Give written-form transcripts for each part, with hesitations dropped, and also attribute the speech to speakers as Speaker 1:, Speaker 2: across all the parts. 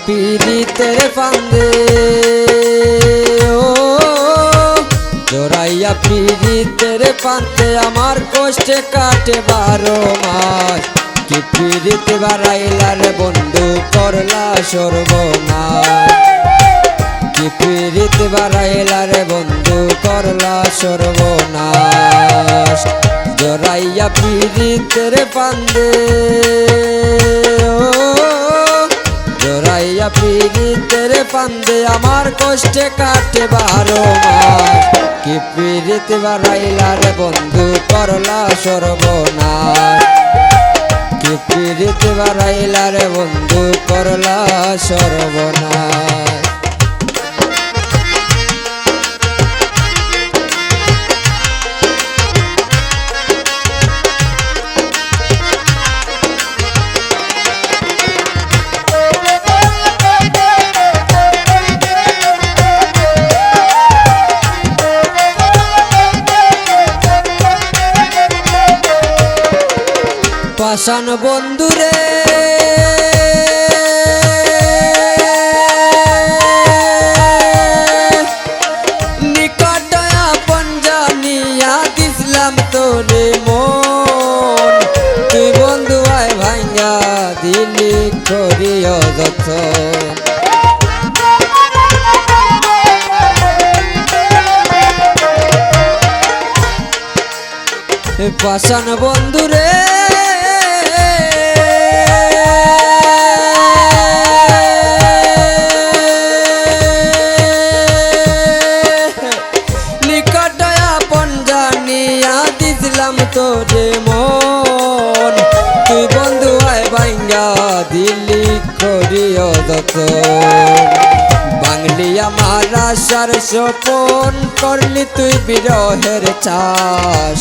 Speaker 1: পীড়িতের ফান্দে, ও জড়াইয়া পীড়িতের ফান্দে আমার কষ্টে কাটে 12 মাস। কি পীড়িত বাড়াইলা রে বন্ধু করলা সর্বনাশ, কি পীড়িত বাড়াইলা রে বন্ধু করলা সর্বনাশ। জড়াইয়া পীড়িতের ফান্দে, জড়াইয়া পীড়িতের ফান্দে আমার কষ্টে কাটে 12 মাস। কি পীড়িত বাড়াইলা রে বন্ধু করলা সর্বনাশ, কি পীড়িত বাড়াইলা রে বন্ধু করলা সর্বনাশ। পাষাণ বন্ধুরে নিকট আপন জানিয়া দিছিলাম তোরে মন, তুই বন্ধু আয় ভাঙ্গা দিলি করিও যতন। পাষাণ বন্ধুরে তোরে মন, তুই বন্ধু আয় ভাঙ্গা দিলি করিও যতন। বাংলি আমার আশার স্বপন করলি তুই বিরহের চাষ,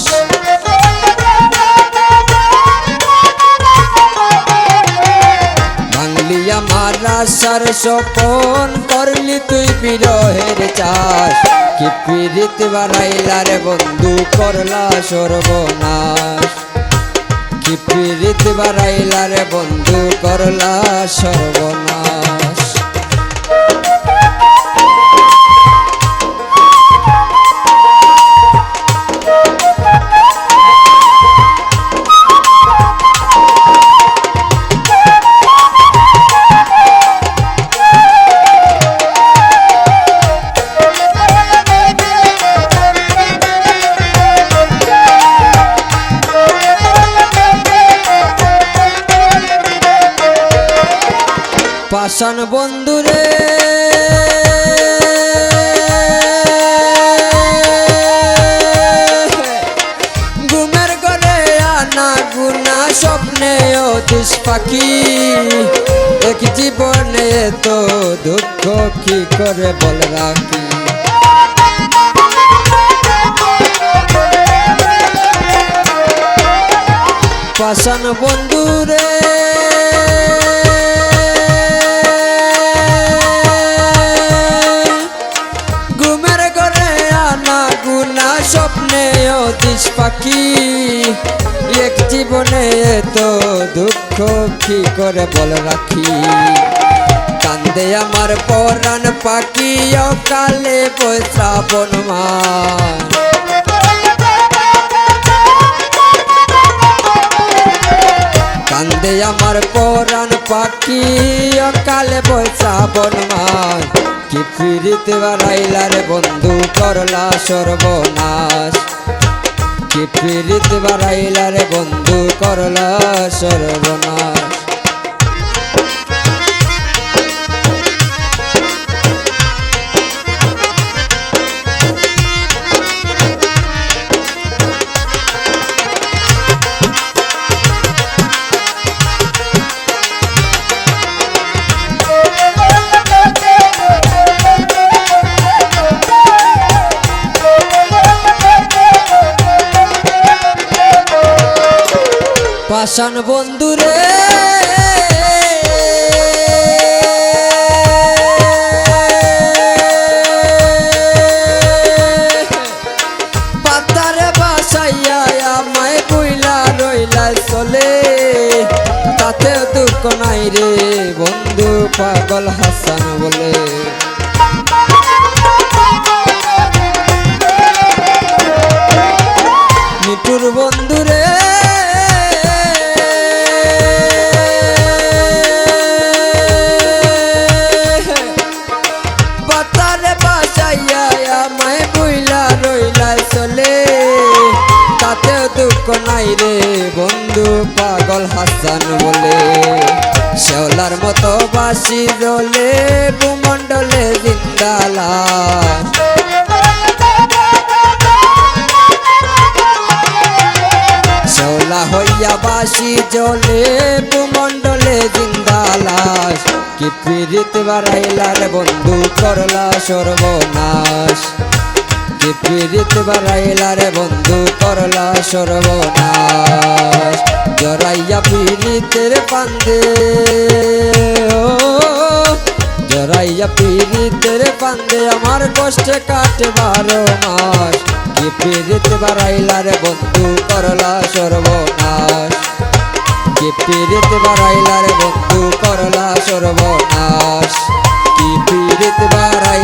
Speaker 1: বাংলি আমার আশার স্বপন করলি তুই বিরহের চাষ। কি পীড়িত বাড়াইলা রে বন্ধু করলা সর্বনাশ, কি পীড়িত বাড়াইলা রে বন্ধু করলা সর্বনাশ। পাষাণ বন্ধুরে ঘুমের ঘরে আনা গুনা স্বপ্নে অতিশ পাখি, এক জীবনে তো দুঃখ কি করে বল রাখি। পাষাণ বন্ধুরে স্বপ্নে অতিশ পাখি, এক জীবনে তো দুঃখ কি করে বল রাখি। কান্দে আমার পরাণ পাখি অকালে শ্রাবণ মাস, কান্দে আমার পরাণ পাখি অকালে শ্রাবণ মাস। কি পীড়িত বাড়াইলা রে বন্ধু করলা সর্বনাশ, কি পীড়িত বাড়াইলা রে বন্ধু করলা সর্বনাশ। পাষাণ বন্ধুরে পাতারে বাসাইয়া আমায় কইলা রইলা চলে, তাতে দুঃখ নাই রে বন্ধু পাগল হাসান বলে। নিটুর বন্ধুরে বাতারে বাসাইয়া আমায় বুইলা রইলা চলে, তাতেও দুঃখ নাই রে বন্ধু পাগল হাসান বলে। শেওলার মতো বাসি জ্বলে ভূমণ্ডলে জিন্দালা, শেওলা হইয়া বাসি জ্বলে ভূমণ্ডলে জিন্দালাস। কি পীড়িত বাড়াইলার বন্ধু করলা সর্বনাশ, কি পীড়িত বাড়াইলার বন্ধু করলা সর্বনাশ। জরাইয়া পীড়িতের পান্দে ও জরাইয়া পীড়িতের পান্দে আমার কষ্টে কাটে 12 মাস। কি পীড়িত বাড়াইলার বন্ধু করলা সর্বনাশ, কি পীড়িত বাড়াইলার বন্ধু করলা সর্বনাশ, কি পীড়িত বাড়াই